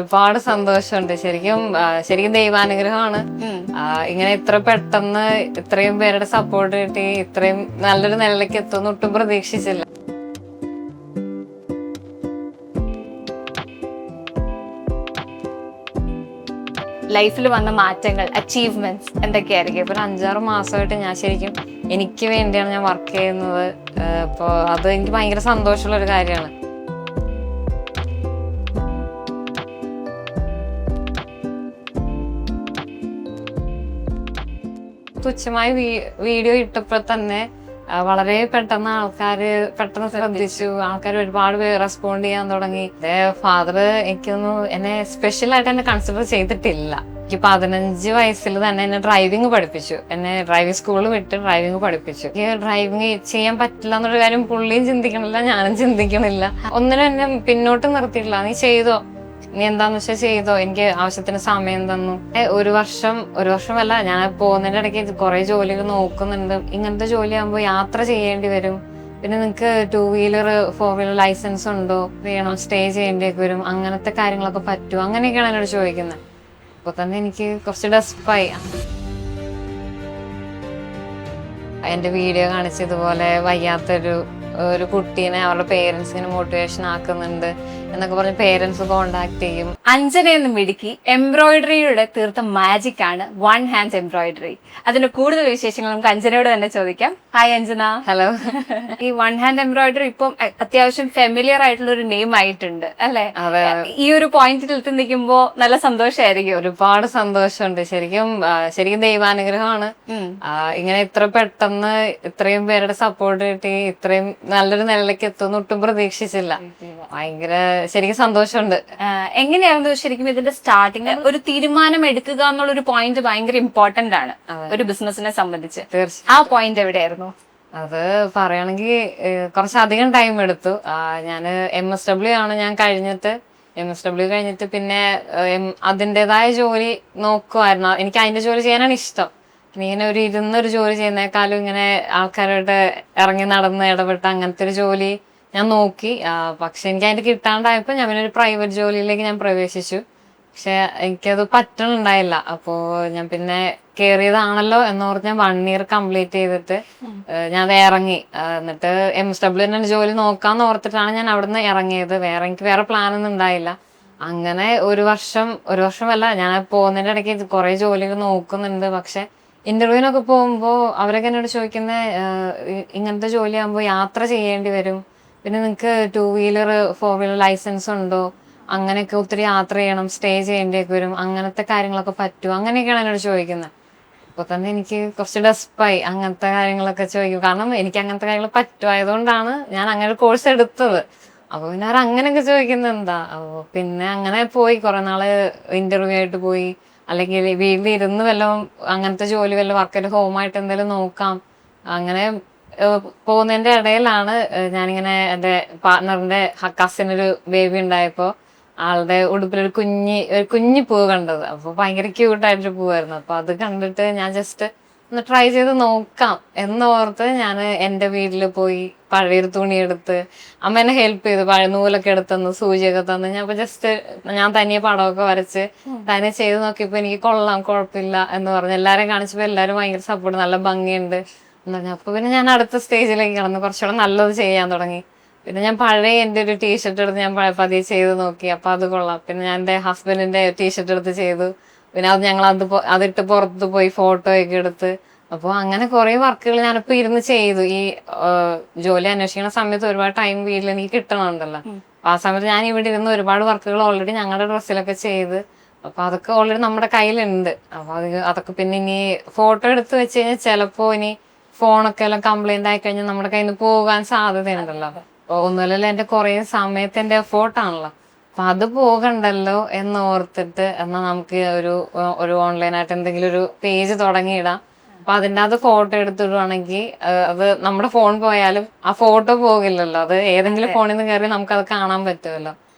ഒരുപാട് സന്തോഷമുണ്ട് ശരിക്കും ദൈവാനുഗ്രഹമാണ്. ഇങ്ങനെ ഇത്ര പെട്ടെന്ന് ഇത്രയും പേരുടെ സപ്പോർട്ട് കിട്ടി ഇത്രയും നല്ലൊരു നിലയിലേക്ക് എത്തുമെന്ന് ഒട്ടും പ്രതീക്ഷിച്ചില്ല. ലൈഫിൽ വന്ന മാറ്റങ്ങൾ, അച്ചീവ്മെന്റ്സ് എന്തൊക്കെയായിരിക്കും? ഇപ്പൊ 5-6 മാസമായിട്ട് ഞാൻ ശരിക്കും എനിക്ക് വേണ്ടിയാണ് ഞാൻ വർക്ക് ചെയ്യുന്നത്. അപ്പോൾ അത് എനിക്ക് ഭയങ്കര സന്തോഷമുള്ള ഒരു കാര്യമാണ്. തുച്ഛമായി വീഡിയോ ഇട്ടപ്പോൾ തന്നെ വളരെ പെട്ടെന്ന് ആൾക്കാര് പെട്ടെന്ന് ശ്രദ്ധിച്ചു. ആൾക്കാർ ഒരുപാട് പേര് റെസ്പോണ്ട് ചെയ്യാൻ തുടങ്ങി. ഫാദർ എനിക്കൊന്നും എന്നെ സ്പെഷ്യലായിട്ട് എന്നെ കൺസിഡർ ചെയ്തിട്ടില്ല. എനിക്ക് 15 വയസ്സിൽ തന്നെ എന്നെ ഡ്രൈവിംഗ് പഠിപ്പിച്ചു. എന്നെ ഡ്രൈവിംഗ് സ്കൂളിൽ വിട്ട് ഡ്രൈവിംഗ് പഠിപ്പിച്ചു. എനിക്ക് ഡ്രൈവിംഗ് ചെയ്യാൻ പറ്റില്ല എന്നൊരു കാര്യം പുള്ളിയും ചിന്തിക്കണില്ല, ഞാനും ചിന്തിക്കണില്ല. ഒന്നിനും എന്നെ പിന്നോട്ട് നിർത്തിയിട്ടില്ല. നീ ചെയ്തോ, നീ എന്താന്ന് വെച്ചാൽ ചെയ്തോ, എനിക്ക് ആവശ്യത്തിന് സമയം തന്നു. ഒരു വർഷമല്ല, ഞാൻ പോകുന്നതിന്റെ ഇടയ്ക്ക് കുറെ ജോലികൾ നോക്കുന്നുണ്ട്. ഇങ്ങനത്തെ ജോലിയാകുമ്പോൾ യാത്ര ചെയ്യേണ്ടി വരും. പിന്നെ നിങ്ങക്ക് 2 വീലർ 4 വീലർ ലൈസൻസ് ഉണ്ടോ, വേണം, സ്റ്റേ ചെയ്യേണ്ടിയൊക്കെ വരും, അങ്ങനത്തെ കാര്യങ്ങളൊക്കെ പറ്റുമോ, അങ്ങനെയൊക്കെയാണ് എന്നോട് ചോദിക്കുന്നത്. അപ്പൊ തന്നെ എനിക്ക് കുറച്ച് ഡെസ്പായി. എന്റെ വീഡിയോ കാണിച്ച് ഇതുപോലെ വയ്യാത്തൊരു കുട്ടീനെ അവരുടെ പേരൻസ് ഇങ്ങനെ മോട്ടിവേഷൻ ആക്കുന്നുണ്ട് എന്നൊക്കെ പറഞ്ഞ് പേരൻസ് കോണ്ടാക്ട് ചെയ്യും. അഞ്ജന എന്ന് മിടുക്കി എംബ്രോയിഡറിയുടെ തീർത്ത മാജിക് ആണ് വൺ ഹാൻഡ് എംബ്രോയിഡറി. അതിന്റെ കൂടുതൽ വിശേഷങ്ങൾ നമുക്ക് അഞ്ജനയോട് തന്നെ ചോദിക്കാം. ഹായ് അഞ്ജന. ഹലോ. ഈ വൺ ഹാൻഡ് എംബ്രോയിഡറി ഇപ്പം അത്യാവശ്യം ഫെമിലിയർ ആയിട്ടുള്ള ഒരു നെയിം ആയിട്ടുണ്ട് അല്ലെ? ഈ ഒരു പോയിന്റിൽ എത്തി നിൽക്കുമ്പോ നല്ല സന്തോഷമായിരിക്കും. ഒരുപാട് സന്തോഷമുണ്ട്. ശരിക്കും ദൈവാനുഗ്രഹമാണ്. ഇങ്ങനെ ഇത്ര പെട്ടെന്ന് ഇത്രയും പേരുടെ സപ്പോർട്ട് കിട്ടി ഇത്രയും നല്ലൊരു നിലയിലേക്ക് എത്തുമെന്ന് ഒട്ടും പ്രതീക്ഷിച്ചില്ല. ശരിക്കും സന്തോഷമുണ്ട്. എങ്ങനെയായിരുന്നു ശരിക്കും ഇതിന്റെ സ്റ്റാർട്ടിങ്? ഒരു തീരുമാനം എടുക്കുക എന്നുള്ളൊരു പോയിന്റ് ഭയങ്കര ഇമ്പോർട്ടന്റ് ആണ് ഒരു ബിസിനസിനെ സംബന്ധിച്ച്. ആ പോയിന്റ് എവിടെയായിരുന്നു? അത് പറയുകയാണെങ്കിൽ കുറച്ചധികം ടൈം എടുത്തു. ഞാൻ MSW ആണ് ഞാൻ കഴിഞ്ഞിട്ട്. MSW കഴിഞ്ഞിട്ട് പിന്നെ അതിൻ്റെതായ ജോലി നോക്കുമായിരുന്നു. എനിക്ക് അതിന്റെ ജോലി ചെയ്യാനാണ് ഇഷ്ടം. ഇങ്ങനെ ഇരുന്നൊരു ജോലി ചെയ്യുന്നേക്കാളും ഇങ്ങനെ ആൾക്കാരോട്ട് ഇറങ്ങി നടന്ന് ഇടപെട്ട് അങ്ങനത്തെ ഒരു ജോലി ഞാൻ നോക്കി. പക്ഷെ എനിക്ക് അതിന്റെ കിട്ടാണ്ടായപ്പോ ഞാൻ പിന്നെ ഒരു പ്രൈവറ്റ് ജോലിയിലേക്ക് ഞാൻ പ്രവേശിച്ചു. പക്ഷെ എനിക്കത് പറ്റണുണ്ടായില്ല. അപ്പോ ഞാൻ പിന്നെ കേറിയതാണല്ലോ എന്നോർത്ത് ഞാൻ 1 ഇയർ കംപ്ലീറ്റ് ചെയ്തിട്ട് ഞാൻ അത് ഇറങ്ങി. എന്നിട്ട് MSW തന്നെ ജോലി നോക്കാന്ന് ഓർത്തിട്ടാണ് ഞാൻ അവിടുന്ന് ഇറങ്ങിയത്. എനിക്ക് വേറെ പ്ലാനൊന്നും ഉണ്ടായില്ല. അങ്ങനെ ഒരു വർഷമല്ല, ഞാൻ പോകുന്നതിന്റെ ഇടയ്ക്ക് കുറെ ജോലികൾ നോക്കുന്നുണ്ട്. പക്ഷെ ഇന്റർവ്യൂവിനൊക്കെ പോകുമ്പോ അവരൊക്കെ എന്നോട് ചോദിക്കുന്നത് ഇങ്ങനത്തെ ജോലിയാകുമ്പോൾ യാത്ര ചെയ്യേണ്ടി വരും, പിന്നെ നിങ്ങക്ക് 2 വീലർ 4 വീലർ ലൈസൻസ് ഉണ്ടോ, അങ്ങനെയൊക്കെ ഒത്തിരി യാത്ര ചെയ്യണം, സ്റ്റേ ചെയ്യേണ്ടിയൊക്കെ വരും, അങ്ങനത്തെ കാര്യങ്ങളൊക്കെ പറ്റുമോ, അങ്ങനെയൊക്കെയാണ് എന്നോട് ചോദിക്കുന്നത്. അപ്പൊ തന്നെ എനിക്ക് കുറച്ച് ഡെസ്പായി അങ്ങനത്തെ കാര്യങ്ങളൊക്കെ ചോദിക്കും. കാരണം എനിക്ക് അങ്ങനത്തെ കാര്യങ്ങൾ പറ്റുമായതുകൊണ്ടാണ് ഞാൻ അങ്ങനെ ഒരു കോഴ്സ് എടുത്തത്. അപ്പൊ പിന്നെ അവർ അങ്ങനെയൊക്കെ ചോദിക്കുന്നത് എന്താ. അപ്പൊ പിന്നെ അങ്ങനെ പോയി കുറെ നാള് ഇന്റർവ്യൂ ആയിട്ട് പോയി. അല്ലെങ്കിൽ വീട്ടിലിരുന്ന് വല്ലതും അങ്ങനത്തെ ജോലി വല്ലതും വർക്ക് ഹോമായിട്ട് എന്തെങ്കിലും നോക്കാം. അങ്ങനെ പോകുന്നതിന്റെ ഇടയിലാണ് ഞാനിങ്ങനെ എന്റെ പാർട്ട്ണറിന്റെ കസിനൊരു ബേബി ഉണ്ടായപ്പോ ആളുടെ ഉടുപ്പിലൊരു കുഞ്ഞി പൂവ് കണ്ടത്. അപ്പൊ ഭയങ്കര ക്യൂട്ടായിട്ടൊരു പൂവായിരുന്നു. അപ്പൊ അത് കണ്ടിട്ട് ഞാൻ ജസ്റ്റ് ഒന്ന് ട്രൈ ചെയ്ത് നോക്കാം എന്നോർത്ത് ഞാൻ എന്റെ വീട്ടിൽ പോയി പഴയൊരു തുണി എടുത്ത് അമ്മ എന്നെ ഹെൽപ്പ് ചെയ്തു. പഴയ നൂലൊക്കെ എടുത്തന്ന് സൂചിയൊക്കെ തന്ന് ഞാൻ ജസ്റ്റ് ഞാൻ തനിയെ പടമൊക്കെ വരച്ച് തന്നെ ചെയ്ത് നോക്കിയപ്പോ എനിക്ക് കൊള്ളാം, കുഴപ്പമില്ല എന്ന് പറഞ്ഞു. എല്ലാരും കാണിച്ചപ്പോ എല്ലാരും ഭയങ്കര സപ്പോർട്ട്, നല്ല ഭംഗിയുണ്ട് എന്ന് പറഞ്ഞു. അപ്പൊ പിന്നെ ഞാൻ അടുത്ത സ്റ്റേജിലേക്ക് കടന്നു, കുറച്ചുകൂടെ നല്ലത് ചെയ്യാൻ തുടങ്ങി. പിന്നെ ഞാൻ പഴയ എന്റെ ഒരു ടീഷർട്ട് എടുത്ത് ഞാൻ പതിയെ ചെയ്ത് നോക്കി. അപ്പൊ അത് കൊള്ളാം. പിന്നെ ഞാൻ എന്റെ ഹസ്ബൻഡിന്റെ ടീഷർട്ട് എടുത്ത് ചെയ്തു. പിന്നെ ഞങ്ങൾ അതിട്ട് പുറത്ത് പോയി ഫോട്ടോ ഒക്കെ എടുത്ത്. അപ്പൊ അങ്ങനെ കുറെ വർക്കുകൾ ഞാനിപ്പോ ഇരുന്ന് ചെയ്തു. ഈ ജോലി അന്വേഷിക്കുന്ന സമയത്ത് ഒരുപാട് ടൈം വീട്ടിൽ എനിക്ക് കിട്ടണമുണ്ടല്ലോ. അപ്പൊ ആ സമയത്ത് ഞാൻ ഇവിടെ ഇരുന്ന് ഒരുപാട് വർക്കുകൾ ഓൾറെഡി ഞങ്ങളുടെ ഡ്രസ്സിലൊക്കെ ചെയ്ത്. അപ്പൊ അതൊക്കെ ഓൾറെഡി നമ്മുടെ കയ്യിലുണ്ട്. അപ്പൊ അതൊക്കെ പിന്നെ ഇനി ഫോട്ടോ എടുത്ത് വെച്ച് കഴിഞ്ഞാൽ ചിലപ്പോ ഇനി ഫോണൊക്കെ എല്ലാം കംപ്ലൈന്റ് ആയി കഴിഞ്ഞാൽ നമ്മുടെ കയ്യിൽ നിന്ന് പോകാൻ സാധ്യതയുണ്ടല്ലോ. അപ്പൊ ഒന്നുമില്ലല്ലോ, എന്റെ കുറെ സമയത്തിന്റെ എഫോർട്ടാണല്ലോ. അപ്പൊ അത് പോകണ്ടല്ലോ എന്ന് ഓർത്തിട്ട് എന്നാ നമുക്ക് ഒരു ഓൺലൈനായിട്ട് എന്തെങ്കിലും ഒരു പേജ് തുടങ്ങിയിടാം. അപ്പൊ അതിൻ്റെ അത് ഫോട്ടോ എടുത്തിടുവാണെങ്കിൽ അത് നമ്മുടെ ഫോൺ പോയാലും ആ ഫോട്ടോ പോകില്ലല്ലോ. അത് ഏതെങ്കിലും ഫോണിൽ നിന്ന് കയറി നമുക്കത് കാണാൻ പറ്റുമല്ലോ.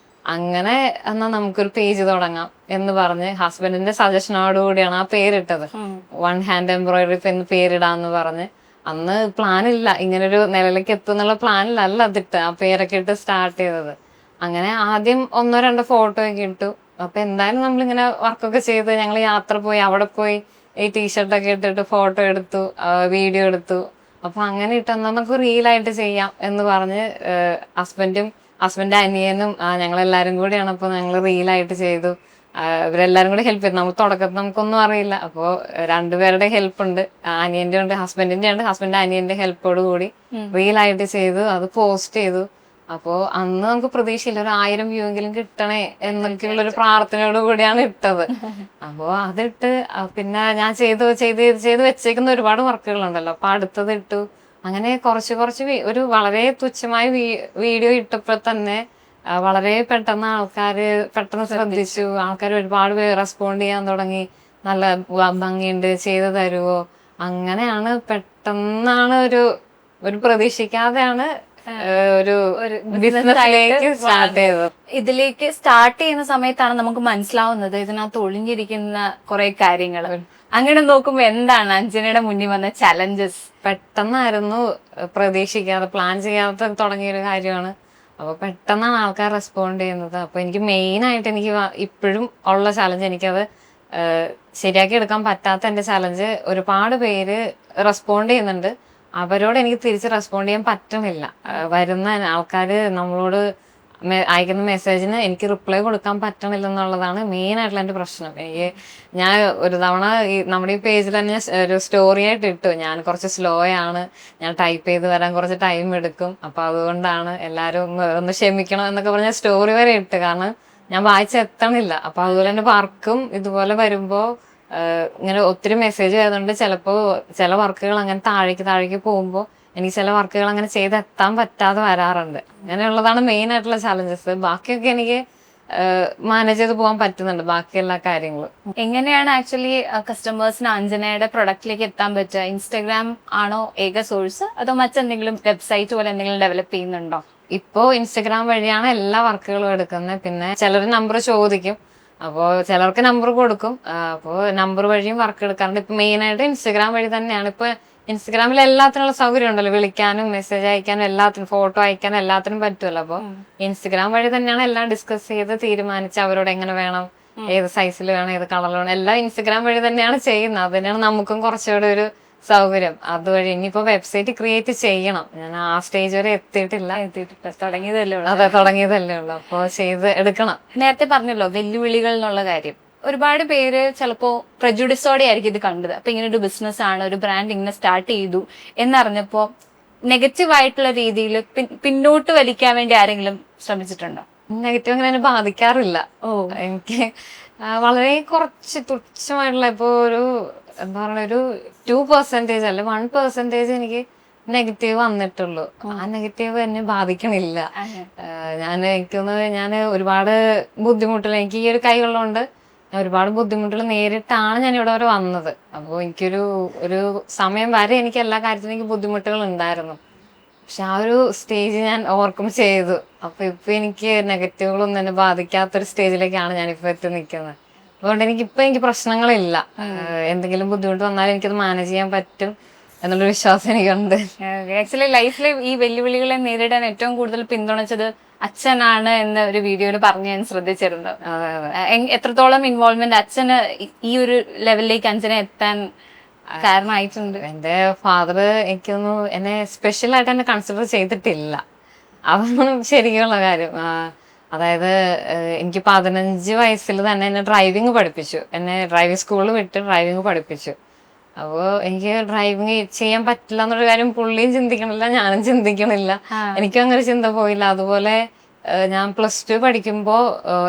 അങ്ങനെ എന്നാ നമുക്കൊരു പേജ് തുടങ്ങാം എന്ന് പറഞ്ഞ് ഹസ്ബൻഡിന്റെ സജഷനോടുകൂടിയാണ് ആ പേരിട്ടത്. 1 ഹാൻഡ് എംബ്രോയിഡറി എന്ന് പേരിടാന്ന് പറഞ്ഞ്. അന്ന് പ്ലാനില്ല, ഇങ്ങനൊരു നിലയിലേക്ക് എത്തുന്നുള്ള പ്ലാനിലല്ല അതിട്ട് ആ പേരൊക്കെ ഇട്ട് സ്റ്റാർട്ട് ചെയ്തത്. അങ്ങനെ ആദ്യം 1-2 ഫോട്ടോ ഒക്കെ ഇട്ടു. അപ്പൊ എന്തായാലും നമ്മളിങ്ങനെ വർക്കൊക്കെ ചെയ്ത് ഞങ്ങൾ യാത്ര പോയി, അവിടെ പോയി ഈ ടീഷർട്ടൊക്കെ ഇട്ടിട്ട് ഫോട്ടോ എടുത്തു, വീഡിയോ എടുത്തു. അപ്പൊ അങ്ങനെ ഇട്ട് നമുക്ക് റീലായിട്ട് ചെയ്യാം എന്ന് പറഞ്ഞ് ഹസ്ബൻഡ് അനിയനും ഞങ്ങളെല്ലാരും കൂടിയാണ്. അപ്പൊ ഞങ്ങൾ റീലായിട്ട് ചെയ്തു. ഇവരെല്ലാരും കൂടി ഹെൽപ്പ് ചെയ്തു. നമ്മൾ തുടക്കത്തിൽ നമുക്കൊന്നും അറിയില്ല. അപ്പോൾ രണ്ടുപേരുടെ ഹെൽപ്പ് ഉണ്ട്, അനിയന്റെ ഉണ്ട്, ഹസ്ബൻഡിന്റെ ഉണ്ട്. ഹസ്ബൻഡ് അനിയന്റെ ഹെൽപ്പോട് കൂടി റീലായിട്ട് ചെയ്തു, അത് പോസ്റ്റ് ചെയ്തു. അപ്പോ അന്ന് നമുക്ക് പ്രതീക്ഷയില്ല 1000 വ്യൂ എങ്കിലും കിട്ടണേ എന്നൊക്കെയുള്ള ഒരു പ്രാർത്ഥനയോട് കൂടിയാണ് ഇട്ടത്. അപ്പോ അതിട്ട് പിന്നെ ഞാൻ ചെയ്ത് വെച്ചേക്കുന്ന ഒരുപാട് വർക്കുകളുണ്ടല്ലോ, അപ്പൊ അടുത്തത് ഇട്ടു. അങ്ങനെ കുറച്ച് ഒരു വളരെ തുച്ഛമായ വീഡിയോ ഇട്ടപ്പോൾ തന്നെ വളരെ പെട്ടെന്ന് ആൾക്കാര് പെട്ടെന്ന് ശ്രദ്ധിച്ചു. ആൾക്കാർ ഒരുപാട് പേര് റെസ്പോണ്ട് ചെയ്യാൻ തുടങ്ങി. നല്ല ഭംഗിയുണ്ട്, ചെയ്തു തരുവോ. അങ്ങനെയാണ് പെട്ടെന്നാണ് ഒരു പ്രതീക്ഷിക്കാതെയാണ് ഒരു ബിസിനസ്സിലേക്ക് സ്റ്റാർട്ട് ചെയ്തത്. ഇതിലേക്ക് സ്റ്റാർട്ട് ചെയ്യുന്ന സമയത്താണ് നമുക്ക് മനസ്സിലാവുന്നത് ഇതിനകത്ത് ഒളിഞ്ഞിരിക്കുന്ന കുറെ കാര്യങ്ങൾ. അങ്ങനെ നോക്കുമ്പോ എന്താണ് അഞ്ജനയുടെ മുന്നിൽ വന്ന ചലഞ്ചസ്? പെട്ടെന്നായിരുന്നു, പ്രതീക്ഷിക്കാതെ പ്ലാൻ ചെയ്യാതെ തുടങ്ങിയൊരു കാര്യമാണ്. അപ്പൊ പെട്ടെന്നാണ് ആൾക്കാർ റെസ്പോണ്ട് ചെയ്യുന്നത്. അപ്പൊ എനിക്ക് മെയിൻ ആയിട്ട് എനിക്ക് ഇപ്പോഴും ഉള്ള ചലഞ്ച്, എനിക്കത് ശരിയാക്കി എടുക്കാൻ പറ്റാത്ത എന്റെ ചലഞ്ച്, ഒരുപാട് പേര് റെസ്പോണ്ട് ചെയ്യുന്നുണ്ട്, അവരോട് എനിക്ക് തിരിച്ച് റെസ്പോണ്ട് ചെയ്യാൻ പറ്റുന്നില്ല. വരുന്ന ആൾക്കാര് നമ്മളോട് അയക്കുന്ന മെസ്സേജിന് എനിക്ക് റിപ്ലൈ കൊടുക്കാൻ പറ്റണില്ല എന്നുള്ളതാണ് മെയിൻ ആയിട്ടുള്ള എന്റെ പ്രശ്നം. ഞാൻ ഒരു തവണ നമ്മുടെ ഈ പേജിൽ തന്നെ ഒരു സ്റ്റോറി ആയിട്ട് ഇട്ടു, ഞാൻ കുറച്ച് സ്ലോ ആണ്, ഞാൻ ടൈപ്പ് ചെയ്ത് വരാൻ കുറച്ച് ടൈം എടുക്കും, അപ്പൊ അതുകൊണ്ടാണ് എല്ലാരും ഒന്ന് ക്ഷമിക്കണം എന്നൊക്കെ പറഞ്ഞ സ്റ്റോറി വരെ ഇട്ട്. കാരണം ഞാൻ വായിച്ചെത്തണില്ല. അപ്പൊ അതുപോലെ തന്നെ വർക്കും ഇതുപോലെ വരുമ്പോ ഇങ്ങനെ ഒത്തിരി മെസ്സേജ് വരുന്നുണ്ട്. ചില വർക്കുകൾ അങ്ങനെ താഴേക്ക് പോകുമ്പോൾ എനിക്ക് ചില വർക്കുകൾ അങ്ങനെ ചെയ്തെത്താൻ പറ്റാതെ വരാറുണ്ട്. അങ്ങനെയുള്ളതാണ് മെയിൻ ആയിട്ടുള്ള ചലഞ്ചസ്. ബാക്കിയൊക്കെ എനിക്ക് മാനേജ് ചെയ്ത് പോകാൻ പറ്റുന്നുണ്ട്, ബാക്കി എല്ലാ കാര്യങ്ങളും. എങ്ങനെയാണ് ആക്ച്വലി കസ്റ്റമേഴ്സിന് അഞ്ജനയുടെ പ്രൊഡക്റ്റിലേക്ക് എത്താൻ പറ്റുക? ഇൻസ്റ്റാഗ്രാം ആണോ ഏക സോഴ്സ്, അതോ മറ്റെന്തെങ്കിലും വെബ്സൈറ്റ് പോലെ എന്തെങ്കിലും ഡെവലപ്പ് ചെയ്യുന്നുണ്ടോ? ഇപ്പോ ഇൻസ്റ്റഗ്രാം വഴിയാണ് എല്ലാ വർക്കുകളും എടുക്കുന്നത്. പിന്നെ ചിലർ നമ്പർ ചോദിക്കും, അപ്പോ ചിലർക്ക് നമ്പർ കൊടുക്കും. അപ്പോ നമ്പർ വഴിയും വർക്ക് എടുക്കാറുണ്ട്. ഇപ്പൊ മെയിൻ ആയിട്ട് ഇൻസ്റ്റഗ്രാം വഴി തന്നെയാണ്. ഇപ്പൊ ഇൻസ്റ്റഗ്രാമിൽ എല്ലാത്തിനുള്ള സൗകര്യം ഉണ്ടല്ലോ, വിളിക്കാനും മെസ്സേജ് അയക്കാനും എല്ലാത്തിനും ഫോട്ടോ അയക്കാനും എല്ലാത്തിനും പറ്റുമല്ലോ. അപ്പൊ ഇൻസ്റ്റഗ്രാം വഴി തന്നെയാണ് എല്ലാം ഡിസ്കസ് ചെയ്ത് തീരുമാനിച്ച് അവരോട് എങ്ങനെ വേണം, ഏത് സൈസിൽ വേണം, ഏത് കളറിൽ വേണം, എല്ലാം ഇൻസ്റ്റഗ്രാം വഴി തന്നെയാണ് ചെയ്യുന്നത്. അത് തന്നെയാണ് നമുക്കും കുറച്ചുകൂടെ ഒരു സൗകര്യം. അതുവഴി ഇനിയിപ്പോ വെബ്സൈറ്റ് ക്രിയേറ്റ് ചെയ്യണം. ഞാൻ ആ സ്റ്റേജ് വരെ എത്തിയിട്ടില്ല, തുടങ്ങിയതല്ലേ ഉള്ളൂ. അതെ, തുടങ്ങിയതല്ലേ ഉള്ളൂ. അപ്പൊ ചെയ്ത് എടുക്കണം. നേരത്തെ പറഞ്ഞല്ലോ വെല്ലുവിളികൾ എന്നുള്ള കാര്യം. ഒരുപാട് പേര് ചിലപ്പോ പ്രജുഡിസോടെ ആയിരിക്കും ഇത് കണ്ടത്. അപ്പൊ ഇങ്ങനെ ഒരു ബിസിനസ് ആണ്, ഒരു ബ്രാൻഡ് ഇങ്ങനെ സ്റ്റാർട്ട് ചെയ്തു എന്നറിഞ്ഞപ്പോ നെഗറ്റീവ് ആയിട്ടുള്ള രീതിയിൽ പിന്നോട്ട് വലിക്കാൻ വേണ്ടി ആരെങ്കിലും ശ്രമിച്ചിട്ടുണ്ടോ? നെഗറ്റീവ് അങ്ങനെ ബാധിക്കാറില്ല. എനിക്ക് വളരെ കുറച്ച് തുച്ഛമായിട്ടുള്ള, ഇപ്പൊ ഒരു എന്താ പറയുക, ഒരു 2% അല്ലെ 1% എനിക്ക് നെഗറ്റീവ് വന്നിട്ടുള്ളൂ. ആ നെഗറ്റീവ് എന്നെ ബാധിക്കണില്ല. ഞാൻ ഒരുപാട് ബുദ്ധിമുട്ടുകൾ, എനിക്ക് ഈ ഒരു കൈ ഉള്ളതുകൊണ്ട് ഞാൻ ഒരുപാട് ബുദ്ധിമുട്ടുകൾ നേരിട്ടാണ് ഞാൻ ഇവിടെ വരെ വന്നത്. അപ്പോൾ ഒരു സമയം വരെ എനിക്ക് എല്ലാ കാര്യത്തിനും എനിക്ക് ബുദ്ധിമുട്ടുകൾ ഉണ്ടായിരുന്നു. പക്ഷെ ആ ഒരു സ്റ്റേജ് ഞാൻ ഓവർകം ചെയ്തു. അപ്പൊ ഇപ്പൊ എനിക്ക് നെഗറ്റീവുകളൊന്നും എന്നെ ബാധിക്കാത്തൊരു സ്റ്റേജിലേക്കാണ് ഞാനിപ്പോ എത്തി നിൽക്കുന്നത്. അതുകൊണ്ട് എനിക്ക് പ്രശ്നങ്ങളില്ല. എന്തെങ്കിലും ബുദ്ധിമുട്ട് വന്നാലും എനിക്കത് മാനേജ് ചെയ്യാൻ പറ്റും എന്നുള്ളൊരു വിശ്വാസം എനിക്കുണ്ട്. ആക്ച്വലി ലൈഫിൽ ഈ വെല്ലുവിളികളെ നേരിടാൻ ഏറ്റവും കൂടുതൽ പിന്തുണച്ചത് അച്ഛനാണ് എന്ന ഒരു വീഡിയോയിൽ പറഞ്ഞ് ഞാൻ ശ്രദ്ധിച്ചിരുന്നു. എത്രത്തോളം ഇൻവോൾവ്മെന്റ് അച്ഛന് ഈ ഒരു ലെവലിലേക്ക് അഞ്ജന എത്താൻ കാരണമായിട്ടുണ്ട്? എന്റെ ഫാദർ എനിക്കൊന്നും എന്നെ സ്പെഷ്യൽ ആയിട്ട് എന്നെ കൺസിഡർ ചെയ്തിട്ടില്ല. അതാണ് ശരിക്കുള്ള കാര്യം. അതായത് എനിക്ക് 15 വയസ്സിൽ തന്നെ എന്നെ ഡ്രൈവിംഗ് പഠിപ്പിച്ചു. എന്നെ ഡ്രൈവിംഗ് സ്കൂളിൽ വിട്ട് ഡ്രൈവിംഗ് പഠിപ്പിച്ചു. അപ്പോൾ എനിക്ക് ഡ്രൈവിംഗ് ചെയ്യാൻ പറ്റില്ല എന്നൊരു കാര്യം പുള്ളിയും ചിന്തിക്കണില്ല, ഞാനും ചിന്തിക്കണില്ല. എനിക്കും അങ്ങനെ ചിന്ത പോയില്ല. അതുപോലെ ഞാൻ +2 പഠിക്കുമ്പോൾ